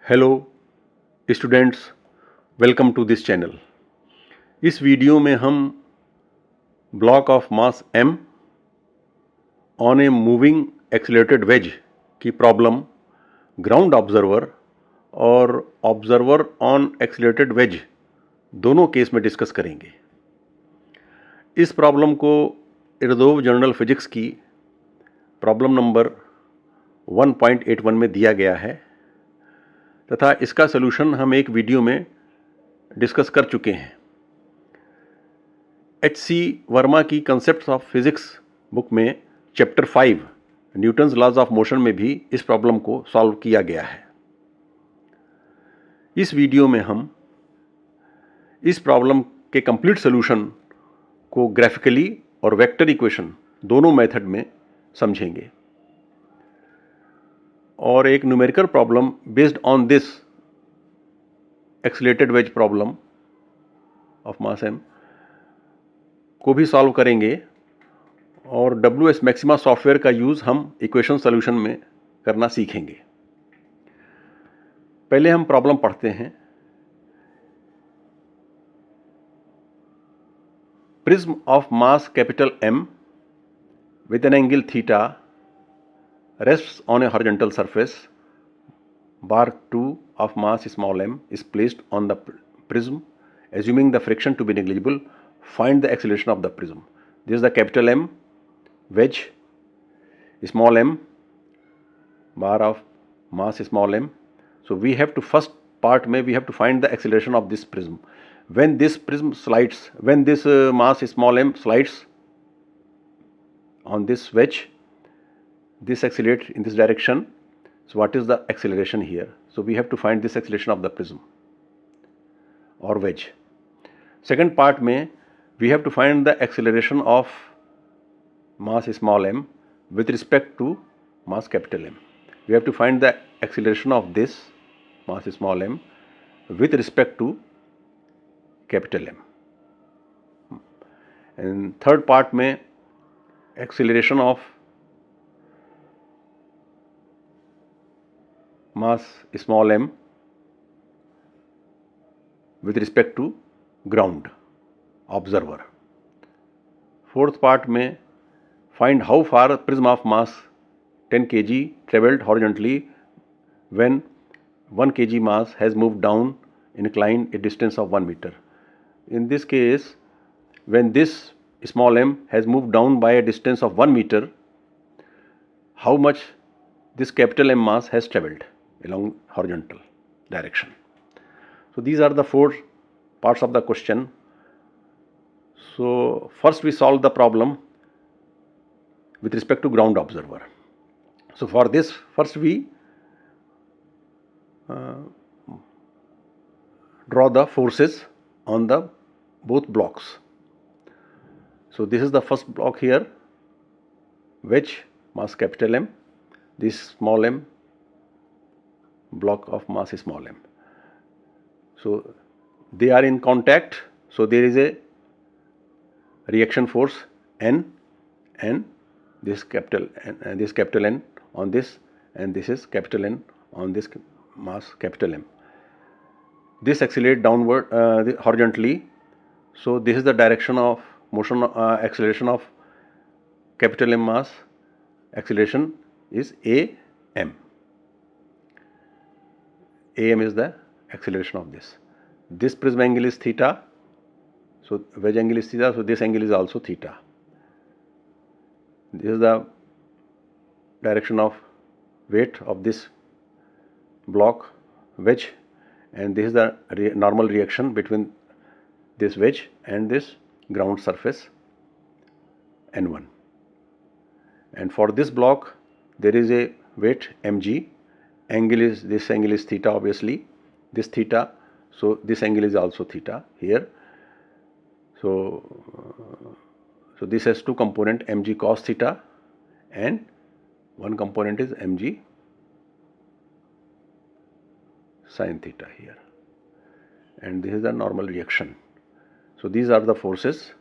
Hello students, welcome to this channel. इस video में हम block of mass m on a moving accelerated wedge की problem ground observer और observer on accelerated wedge दोनों case में discuss करेंगे। इस प्रॉब्लम को इरदोव जर्नल फिजिक्स की प्रॉब्लम नंबर 1.81 में दिया गया है तथा इसका सलूशन हम एक वीडियो में डिस्कस कर चुके हैं। H.C. वर्मा की कंसेप्ट्स ऑफ फिजिक्स बुक में chapter 5 Newton's laws of motion में भी इस प्रॉब्लम को सॉल्व किया गया है। इस वीडियो में हम इस प्रॉब्लम के कंप्लीट सॉल्यूशन को ग्राफिकली और वेक्टर इक्वेशन दोनों मेथड में समझेंगे और एक numerical problem based on this accelerated wedge problem of mass m को भी सॉल्व करेंगे और WS मैक्सिमा सॉफ्टवेयर का यूज़ हम इक्वेशन सॉल्यूशन में करना सीखेंगे। पहले हम प्रॉब्लम पढ़ते हैं। Prism of mass capital M with an angle theta rests on a horizontal surface. Bar 2 of mass small m is placed on the prism. Assuming the friction to be negligible, find the acceleration of the prism. This is the capital M wedge, small m, bar of mass small m. So we have to first part में we have to find the acceleration of this prism. When this prism slides, when this mass small m slides on this wedge, this accelerates in this direction. So what is the acceleration here? So we have to find this acceleration of the prism or wedge. Second part में we have to find the acceleration of mass small m with respect to mass capital M. We have to find the acceleration of this mass small m with respect to capital M. And third part में acceleration of mass small m with respect to ground observer. Fourth part में find how far prism of mass 10 kg traveled horizontally when 1 kg mass has moved down inclined a distance of 1 meter. In this case, when this small m has moved down by a distance of 1 meter, how much this capital M mass has traveled along horizontal direction. So these are the four parts of the question. So first we solve the problem with respect to ground observer. So for this, first we draw the forces on the both blocks. So this is the first block here, wedge mass capital M, this small m, block of mass small m. So they are in contact, so there is a reaction force N and this capital N on this, and this is capital N on this mass capital M. This accelerates downward horizontally, so this is the direction of motion, acceleration of capital M mass. Acceleration is AM. AM is the acceleration of this. This prism angle is theta, so wedge angle is theta, so this angle is also theta. This is the direction of weight of this block wedge, and this is the normal reaction between this wedge and this ground surface N1. And for this block there is a weight mg, angle is, this angle is theta, obviously this theta, so this angle is also theta here. So this has two component, mg cos theta and one component is mg sin theta here, and this is the normal reaction. So these are the forces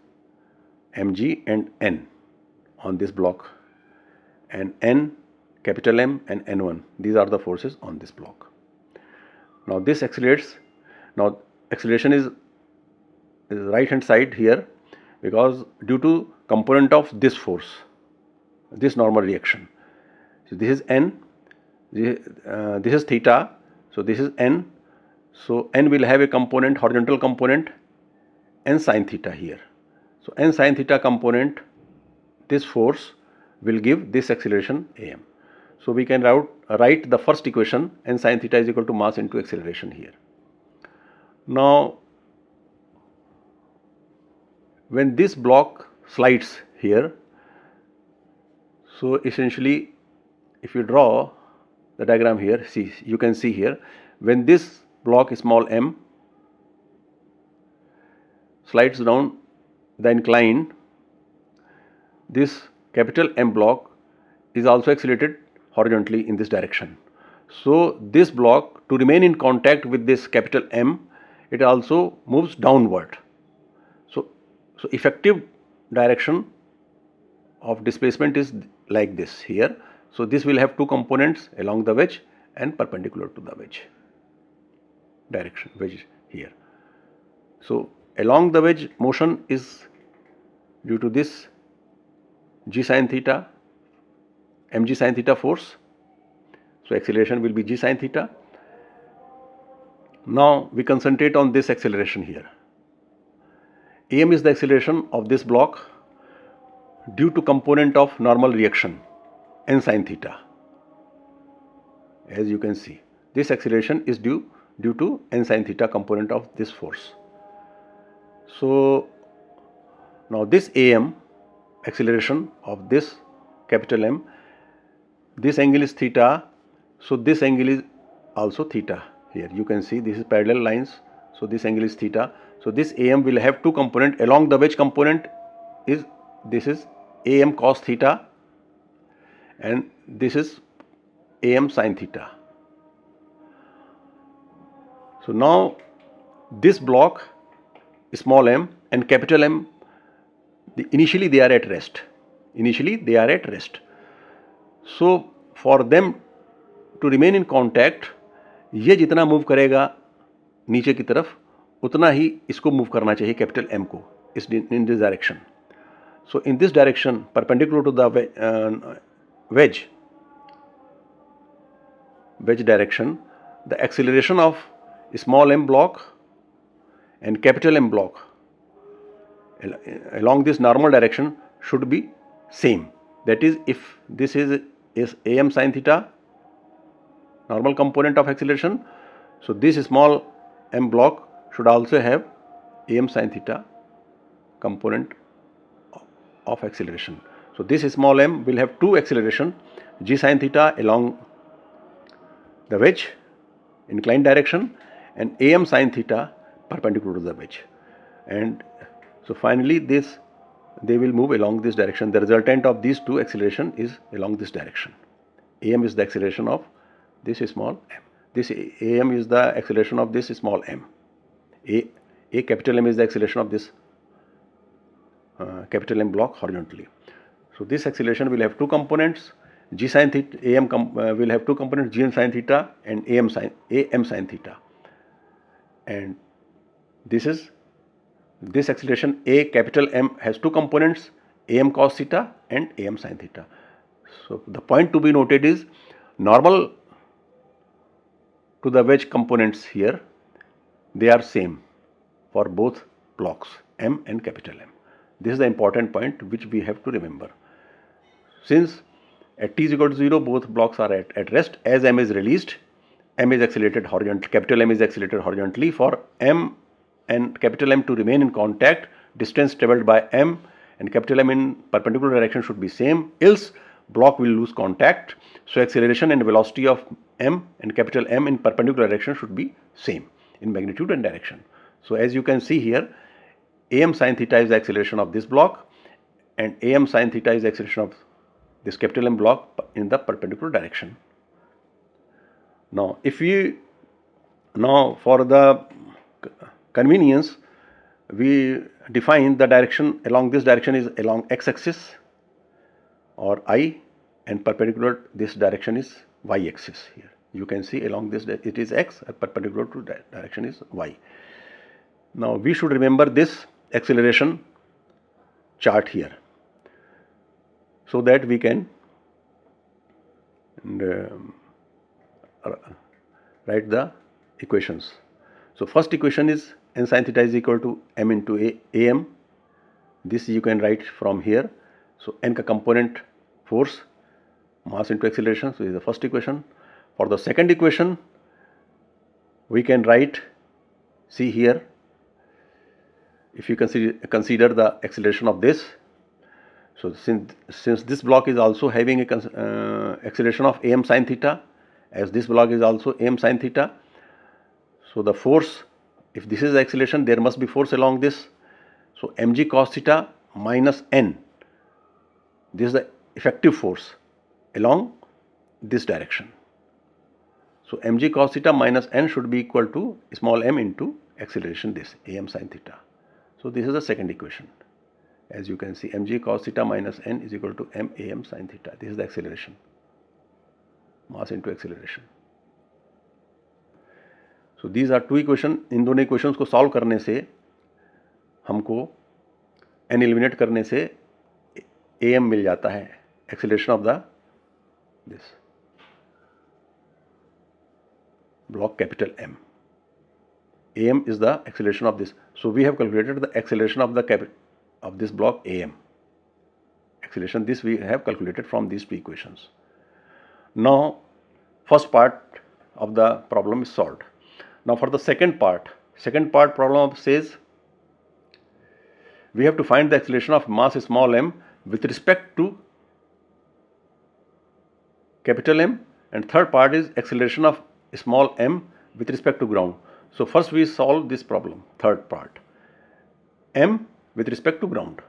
mg and n on this block, and n, capital M and n1, these are the forces on this block. Now this accelerates. Now acceleration is right hand side here, because due to component of this force, this normal reaction. So this is n, this is theta, so this is n. So n will have a component, horizontal component, n sin theta here. So n sin theta component, this force will give this acceleration am. So we can write the first equation, n sin theta is equal to mass into acceleration here. Now when this block slides here, so essentially if you draw the diagram here, see, you can see here, when this block small m slides down the incline, this capital M block is also accelerated horizontally in this direction. So this block, to remain in contact with this capital M, it also moves downward. So effective direction of displacement is like this here. So this will have two components along the wedge and perpendicular to the wedge direction, wedge here. So along the wedge motion is due to this g sin theta, mg sin theta force. So acceleration will be g sin theta. Now we concentrate on this acceleration here. Am is the acceleration of this block due to component of normal reaction, n sin theta. As you can see, this acceleration is due to n sin theta component of this force. So now this am, acceleration of this capital M, this angle is theta, so this angle is also theta. Here you can see this is parallel lines, so this angle is theta. So this am will have two component. Along the wedge component is, this is am cos theta and this is am sin theta. So now this block small m and capital M, initially they are at rest. So for them to remain in contact, ये जितना move करेगा नीचे की तरफ, उतना ही इसको move करना चाहिए कैपिटल M को, in this direction. So in this direction, perpendicular to the wedge direction, the acceleration of small m block and capital M block along this normal direction should be same. That is, if this is am sin theta, normal component of acceleration, so this small m block should also have am sin theta component of acceleration. So this small m will have two acceleration, g sin theta along the wedge inclined direction and am sin theta perpendicular to the wedge. And so finally they will move along this direction. The resultant of these two acceleration is along this direction. Am is the acceleration of this small m. This am is the acceleration of this small m. A capital M is the acceleration of this capital M block horizontally. So this acceleration will have two components. G sin theta, am will have two components, g sin theta and am sin theta. And this acceleration A capital M has two components, am cos theta and am sin theta. So the point to be noted is, normal to the wedge components here, they are same for both blocks M and capital M. This is the important point which we have to remember. Since at t is equal to 0, both blocks are at rest. As M is released, M is accelerated horizontally, capital M is accelerated horizontally. For M and capital M to remain in contact, distance travelled by M and capital M in perpendicular direction should be same, else block will lose contact. So acceleration and velocity of M and capital M in perpendicular direction should be same in magnitude and direction. So as you can see here, am sin theta is the acceleration of this block and am sin theta is the acceleration of this capital M block in the perpendicular direction. Now for the convenience, we define the direction along this direction is along x-axis or I, and perpendicular this direction is y-axis here. you can see along this it is x, perpendicular to that direction is y. Now we should remember this acceleration chart here, so that we can write the equations. So first equation is n sin theta is equal to m into am. This you can write from here. So n ka component force, mass into acceleration. So this is the first equation. For the second equation, we can write, see here, if you consider the acceleration of this. So since this block is also having a acceleration of am sin theta, as this block is also am sin theta, so the force, if this is the acceleration, there must be force along this. So mg cos theta minus n, this is the effective force along this direction. So mg cos theta minus n should be equal to small m into acceleration, this am sin theta. So this is the second equation. As you can see, mg cos theta minus n is equal to m am sin theta. This is the acceleration, mass into acceleration. So these are two equation. इन दोनों equations को solve करने से हमको n eliminate करने से am मिल जाता है, acceleration of the this block capital M. am is the acceleration of this. So we have calculated the acceleration of this block am. Acceleration, this we have calculated from these two equations. Now first part of the problem is solved. Now for the second part problem says we have to find the acceleration of mass small m with respect to capital M, and third part is acceleration of small m with respect to ground. So first we solve this problem, third part, m with respect to ground.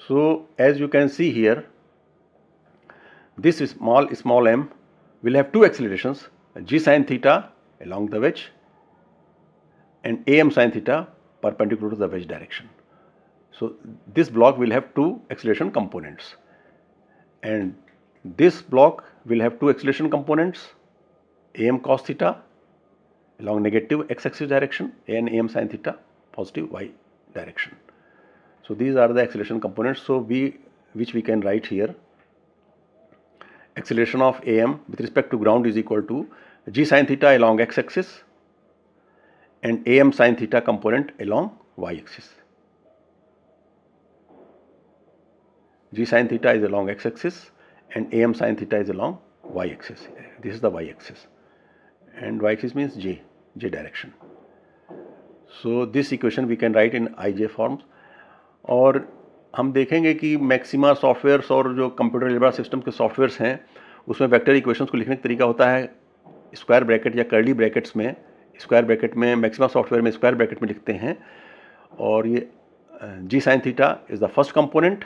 So as you can see here, this small m will have two accelerations, g sin theta along the wedge and am sin theta perpendicular to the wedge direction. So this block will have two acceleration components, and this block will have two acceleration components, am cos theta along negative x-axis direction and am sin theta positive y direction. So these are the acceleration components. So which we can write here, acceleration of am with respect to ground is equal to g sin theta along x-axis and am sin theta component along y-axis. G sin theta is along x-axis and am sin theta is along y-axis. This is the y-axis, and y-axis means j direction. So this equation we can write in ij forms. और हम देखेंगे कि maxima softwares और जो computer algebra system के softwares हैं उसमें vector equations को लिखने का तरीका होता है स्क्वायर ब्रैकेट या कर्ली ब्रैकेट्स में. स्क्वायर ब्रैकेट में मैक्सिमा सॉफ्टवेयर में स्क्वायर ब्रैकेट में लिखते हैं, और ये g sine theta is the first component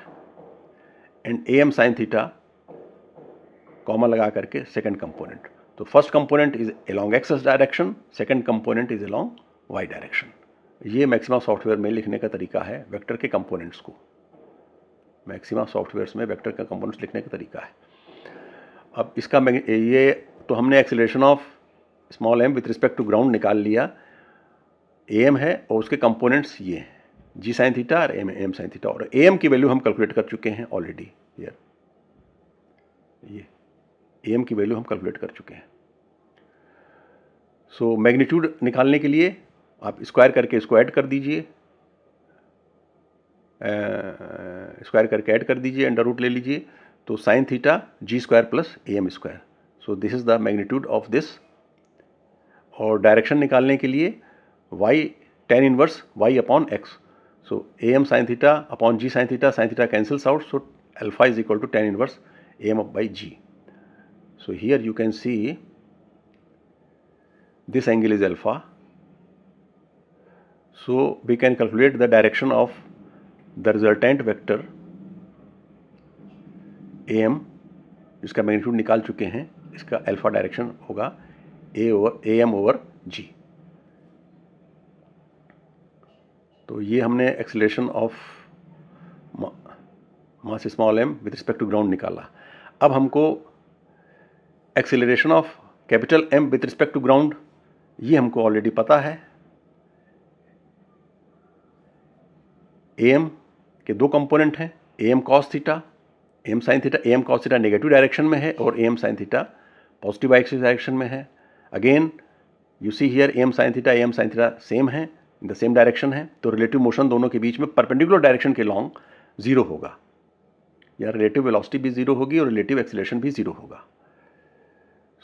and a m sine theta comma लगा करके सेकंड कंपोनेंट. तो first component is along x direction, second component is along y direction. ये मैक्सिमा सॉफ्टवेयर में लिखने का तरीका है वेक्टर के कंपोनेंट्स को. मैक्सिमा सॉफ्टवेयर्स में वेक्टर का कंपोनेंट्स लिखने का तरीका है. अब इसका ये तो हमने acceleration of small m with respect to ground निकाल लिया. ए एम है और उसके कंपोनेंट्स ये हैं जी साइन थीटा और एम साइन थीटा, और ए एम की वैल्यू हम कैलकुलेट कर चुके हैं ऑलरेडी. ये ए एम की वैल्यू हम कैलकुलेट कर चुके हैं. सो मैग्नीट्यूड निकालने के लिए आप स्क्वायर करके इसको ऐड कर दीजिए, स्क्वायर करके ऐड कर दीजिए, अंडर रूट ले लीजिए, तो sine theta g square plus a m square. So this is the magnitude of this. और डायरेक्शन निकालने के लिए y tan inverse y upon x. So a m sine theta upon g sine theta cancels out, so alpha is equal to tan inverse a m by g. So here you can see this angle is alpha. So we can calculate the direction of the resultant vector am, इसका magnitude निकाल चुके हैं. इसका alpha direction होगा A M over जी. तो ये हमने acceleration of mass small m with respect to ground निकाला. अब हमको acceleration of capital M with respect to ground, ये हमको ऑलरेडी पता है। AM के दो कंपोनेंट हैं, AM cos theta, AM sin theta. AM cos theta negative direction में है और AM sin theta positive axis direction में है। Again you see here AM sin theta same है, इन द सेम डायरेक्शन है, तो रिलेटिव मोशन दोनों के बीच में परपेंडिकुलर डायरेक्शन के लॉन्ग जीरो होगा, या रिलेटिव वेलोसिटी भी जीरो होगी और रिलेटिव एक्सेलरेशन भी जीरो होगा।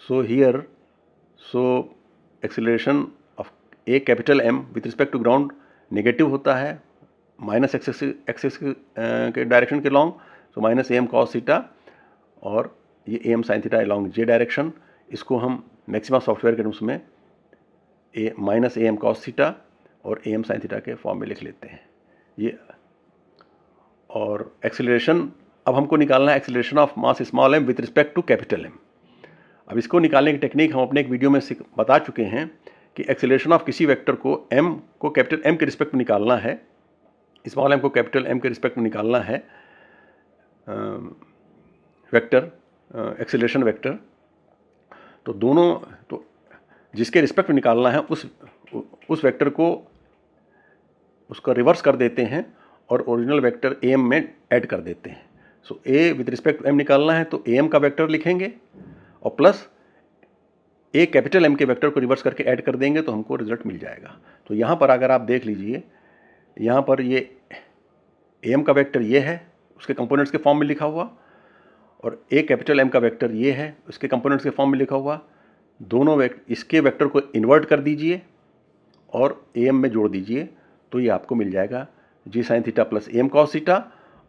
So here acceleration of a capital M with respect to ground negative होता है माइनस एक्सिस के डायरेक्शन के long, so minus AM cos theta और ये AM sin theta along J direction, इसको हम मैक्सिमा सॉफ्टवेयर के टर्म्स में माइनस AM cos थीटा और AM sin थीटा के फॉर्म में लिख लेते हैं ये। और एक्सेलरेशन अब हमको निकालना है acceleration of mass small m with respect to capital M। अब इसको निकालने की टेक्निक हम अपने एक वीडियो में बता चुके हैं कि एक्सेलरेशन ऑफ किसी वेक्टर को M को कैपिटल M के रिस्पेक्ट में निकालना है, स्मॉल m को कैपिटल M के रिस्पेक्ट में निकालना है वेक्टर एक्सेलरेशन वेक्टर। तो दोनों तो जिसके रिस्पेक्ट में निकालना है उस वेक्टर को उसका रिवर्स कर देते हैं और ओरिजिनल वेक्टर AM में ऐड कर देते हैं। So A with respect to M निकालना है तो AM का वेक्टर लिखेंगे और प्लस A कैपिटल M के वेक्टर को रिवर्स करके ऐड कर देंगे तो हमको रिजल्ट मिल जाएगा। तो यहाँ पर अगर आप देख लीजिए, यहाँ पर ये AM का वेक्टर ये है उसके कंपोनेंट्स के फॉर्म में लिखा हुआ, और A कैपिटल M का वेक्टर ये है उसके कंपोनेंट्स के फॉर्म में लिखा हुआ। दोनों इसके वेक्टर को इन्वर्ट कर दीजिए और AM में जोड़ दीजिए तो ये आपको मिल जाएगा G sin theta plus AM cos theta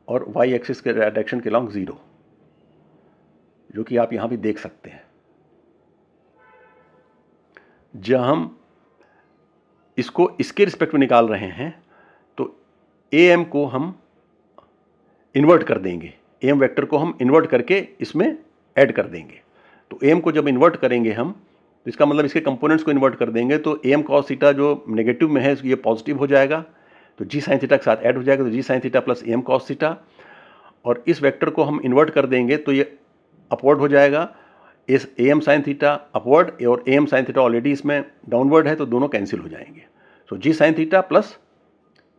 और Y एक्सिस के डायरेक्शन के लॉन्ग जीरो, जो कि आप यहाँ भी देख सकते हैं। जब हम इसको इसके रिस्पेक्ट में निकाल रहे हैं तो AM को हम इन्वर्ट कर देंगे, AM वेक्टर को हम इन्वर्ट करके इसमें ऐड कर देंगे। तो AM को जब इन्वर्ट करेंगे हम तो इसका मतलब इसके कंपोनेंट्स को इन्वर्ट कर देंगे तो AM cos थीटा जो नेगेटिव में है ये पॉजिटिव हो जाएगा, तो G sin थीटा के साथ ऐड हो जाएगा, तो G sin theta plus AM cos theta. और इस वेक्टर को हम इन्वर्ट कर देंगे तो ये अपवर्ड हो जाएगा, इस AM sin थीटा अपवर्ड और AM sin थीटा ऑलरेडी इसमें डाउनवर्ड है तो दोनों कैंसिल हो जाएंगे। So G sin theta plus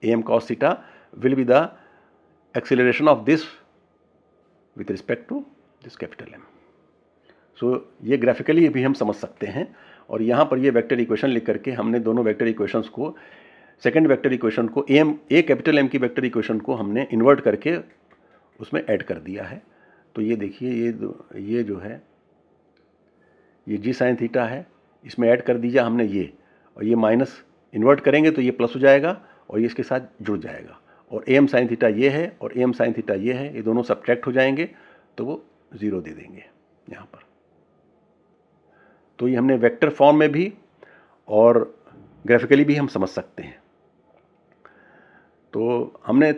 AM cos theta will be the acceleration of this with respect to this capital M। So ये graphically भी हम समझ सकते हैं। और यहाँ पर ये वेक्टर इक्वेशन लिख करके हमने दोनों वेक्टर इक्वेशंस को, सेकंड वेक्टर इक्वेशन को A कैपिटल M की वेक्टर इक्वेशन को हमने इन्वर्ट करके उसमें ऐड कर दिया है। तो ये देखिए ये जो है ये G sin थीटा है, इसमें ऐड कर दीजिए हमने ये, और ये माइनस इन्वर्ट करेंगे तो ये प्लस हो जाएगा और ये इसके साथ जुड़ जाएगा, और AM sin थीटा ये है और AM sin थीटा ये है, ये दोनों सब्ट्रैक्ट हो जाएंगे तो वो ज़ीरो दे देंगे यहाँ पर। तो ये हमने वेक्टर फॉर्म में भी और ग्राफिकली भी हम समझ सकते हैं। तो हमने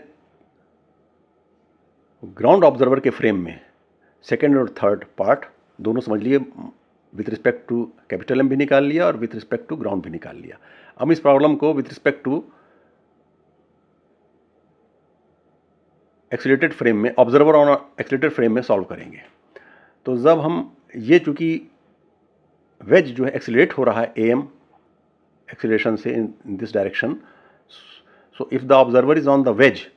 ग्राउंड ऑब्जर्वर के फ्रेम में सेकेंड और थर्ड पार्ट दोनों समझ लिए, with respect to capital M भी निकाल लिया और विथ रिस्पेक्ट टू ग्राउंड भी निकाल लिया। अब इस प्रॉब्लम को with respect to accelerated frame में, ऑब्जर्वर ऑन एक्सीलरेटेड फ्रेम में सॉल्व करेंगे। तो जब हम ये चूंकि वेज जो है एक्सीलरेट हो रहा है AM एक्सीलरेशन से in this direction, so if the observer is on the ways,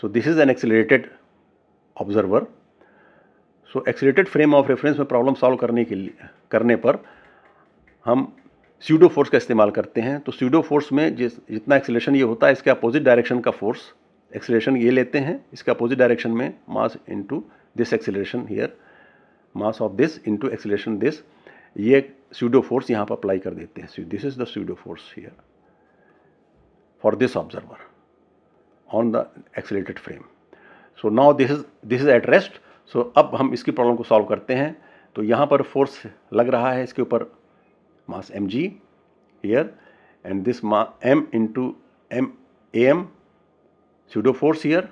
so this is an accelerated observer. So accelerated frame of reference में प्रॉब्लम सॉल्व करने पर हम स्यूडो फोर्स का इस्तेमाल करते हैं। तो स्यूडो फोर्स में जितना एक्सीलरेशन ये होता है इसके अपोजिट डायरेक्शन का फोर्स, एक्सीलरेशन ये लेते हैं, इसके अपोजिट डायरेक्शन में mass into this acceleration here, mass of this into acceleration this, ये स्यूडो फोर्स यहाँ पर अप्लाई कर देते हैं। This is the pseudo force here for this observer on the accelerated frame. So now this is at rest. So अब हम इसकी problem को सॉल्व करते हैं। तो यहाँ पर फोर्स लग रहा है इसके ऊपर मास mg here, and this m into AM pseudo force here,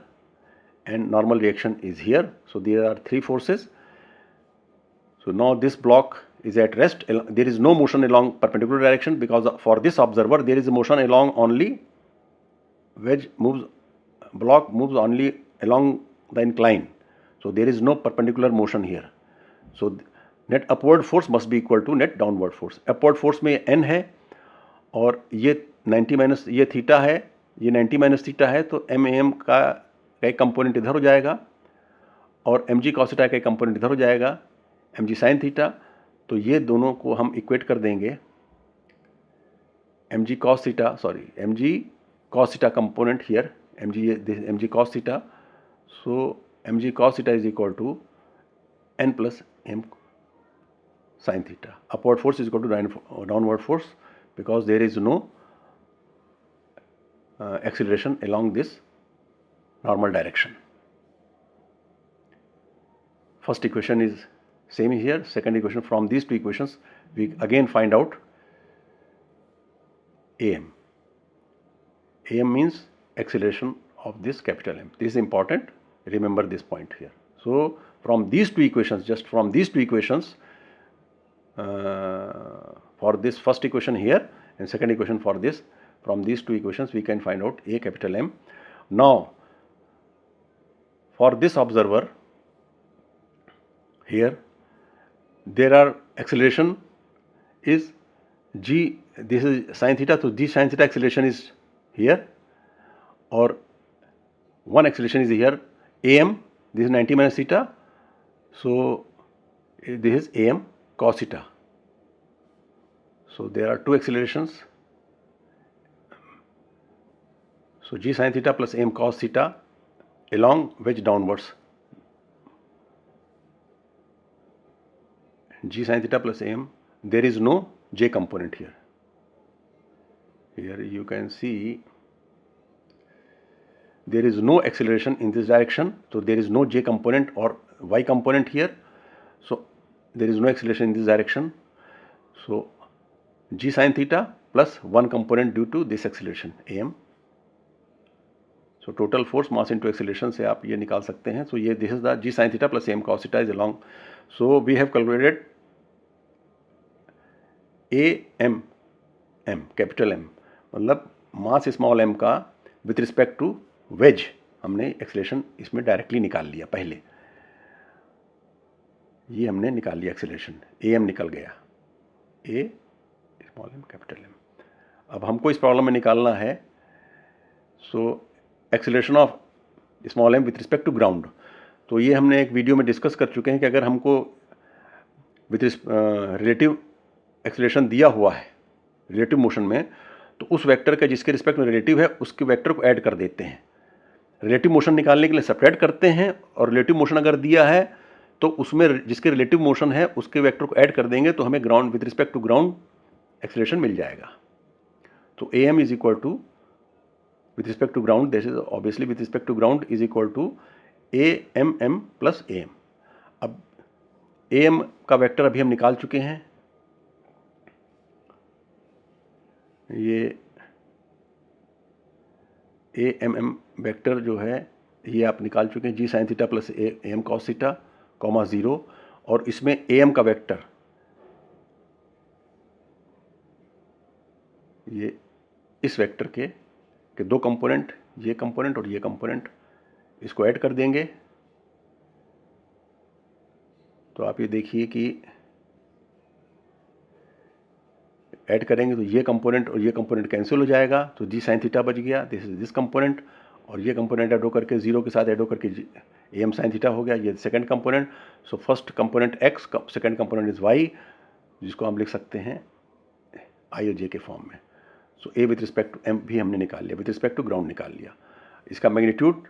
and normal reaction is here. So there are three forces. So now this block is at rest. There is no motion along perpendicular direction because for this observer there is a motion along only wedge moves, block moves only along the incline. So there is no perpendicular motion here. So net upward force must be equal to net downward force. Upward force में n है और ये 90 minus ये theta है, ये 90 minus theta है, तो M M का एक कंपोनेंट इधर हो जाएगा और एम जी कॉस थीटा का एक कंपोनेंट इधर हो जाएगा, एम जी साइन थीटा। तो ये दोनों को हम इक्वेट कर देंगे, m g cos theta, sorry m g cos theta component here, m g cos theta, so m g cos theta is equal to n plus m sin theta. Upward force is equal to downward force because there is no acceleration along this normal direction. First equation is same here. Second equation, from these two equations we again find out am. Am means acceleration of this capital M. This is important, remember this point here. So from these two equations, just from these two equations, for this first equation here and second equation for this, from these two equations we can find out A capital M. Now for this observer here, there are acceleration is g, this is sin theta, so g sin theta acceleration is here, or one acceleration is here am, this is 90 minus theta, so this is am cos theta. So there are two accelerations, so g sin theta plus am cos theta along wedge downwards, g sin theta plus am, there is no j component here. Here you can see there is no acceleration in this direction, so there is no j component or y component here, so there is no acceleration in this direction, so g sin theta plus one component due to this acceleration am. So total force mass into acceleration से आप ये निकाल सकते हैं. So ये this is the g sin theta plus am cos theta is along. So we have calculated am m capital M, मतलब मास small m का with respect two ways हमने एक्सेलरेशन इसमें डायरेक्टली निकाल लिया. पहले ये हमने निकाल लिया एक्सेलरेशन, am निकल गया, a small m capital M. अब हमको इस प्रॉब्लम में निकालना है so acceleration of small m with respect to ground. तो ये हमने एक वीडियो में डिस्कस कर चुके हैं कि अगर हमको विथ रिलेटिव एक्सेलरेशन दिया हुआ है रिलेटिव मोशन में, तो उस वेक्टर का जिसके रिस्पेक्ट में रिलेटिव है उसके वेक्टर को ऐड कर देते हैं. रिलेटिव मोशन निकालने के लिए सेपरेट करते हैं, और रिलेटिव मोशन अगर दिया है तो उसमें जिसके रिलेटिव मोशन है उसके वेक्टर को ऐड कर देंगे, तो हमें ground with respect to ground acceleration मिल जाएगा. तो am is equal to with respect to ground, this is obviously with respect to ground is equal to am plus am. अब am का वेक्टर अभी हम निकाल चुके हैं, ये am वेक्टर जो है ये आप निकाल चुके हैं, g sine theta plus am cos theta comma 0, और इसमें am का वेक्टर ये इस वेक्टर के दो कंपोनेंट, ये कंपोनेंट और ये कंपोनेंट, इसको ऐड कर देंगे. तो आप ये देखिए कि ऐड करेंगे तो ये कंपोनेंट और ये कंपोनेंट कैंसिल हो जाएगा, तो जी साइन थीटा बच गया, दिस इज दिस कंपोनेंट, और ये कंपोनेंट ऐड होकर के 0 के साथ ऐड होकर के am साइन थीटा हो गया, ये second component. So first component x, second component is y, जिसको हम लिख सकते हैं i और j के फॉर्म में. So a with respect to m भी हमने निकाल लिया, विथ रिस्पेक्ट टू ग्राउंड निकाल लिया. इसका मैग्नीट्यूड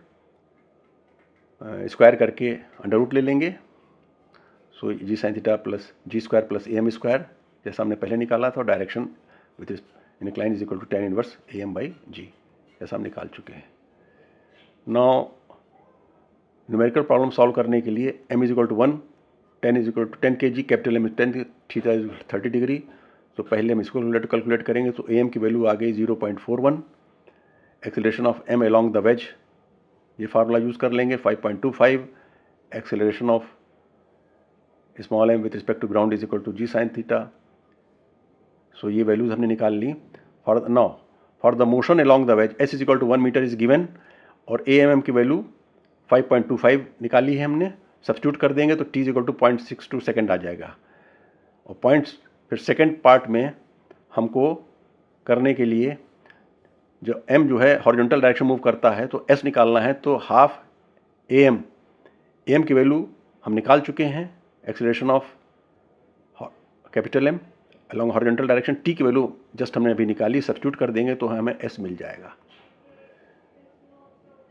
स्क्वायर करके अंडर रूट ले लेंगे. So g sine theta plus g square plus am square, जैसा हमने पहले निकाला था, direction with incline is equal to tan inverse am by g, जैसा हम निकाल चुके हैं. नाउ न्यूमेरिकल प्रॉब्लम सॉल्व करने के लिए m is equal to 1, 10 is equal to 10 kg, capital M 10, theta is 30 degree. तो पहले हम इसको कैलकुलेट करेंगे, तो am की वैल्यू आ गई 0.41. Acceleration of m along the wedge, ये फार्मूला यूज़ कर लेंगे, 5.25. Acceleration of small m with respect to ground is equal to g sine theta. So ये वैल्यूज हमने निकाल ली. For now for the motion along the wedge, s is equal to 1 metre is given, और am की value 5.25 निकाली है हमने. Substitute कर देंगे तो t is equal to 0.62 second आ जाएगा. और पॉइंट्स फिर सेकेंड पार्ट में हमको करने के लिए जो m जो है हॉरिजॉन्टल डायरेक्शन मूव करता है तो s निकालना है, तो हाफ am की वैल्यू हम निकाल चुके हैं, acceleration of capital M along horizontal direction, t की वैल्यू जस्ट हमने अभी निकाली, सब्स्टिट्यूट कर देंगे तो हमें s मिल जाएगा।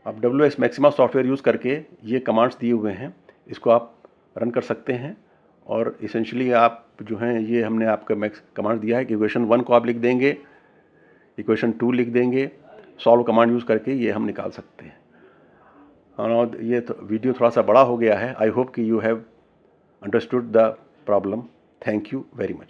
अब WS मैक्सिमा सॉफ्टवेयर यूज़ करके ये कमांड्स दिए हुए हैं, इसको आप रन कर सकते हैं और इसेंशली आप जो हैं ये हमने आपका कमांड दिया है कि इक्वेशन 1 को आप लिख देंगे, इक्वेशन 2 लिख देंगे, सॉल्व कमांड यूज़ करके ये हम निकाल सकते हैं। और ये वीडियो थोड़ा सा बड़ा हो गया है। आई होप कि you have understood the problem. Thank you very much.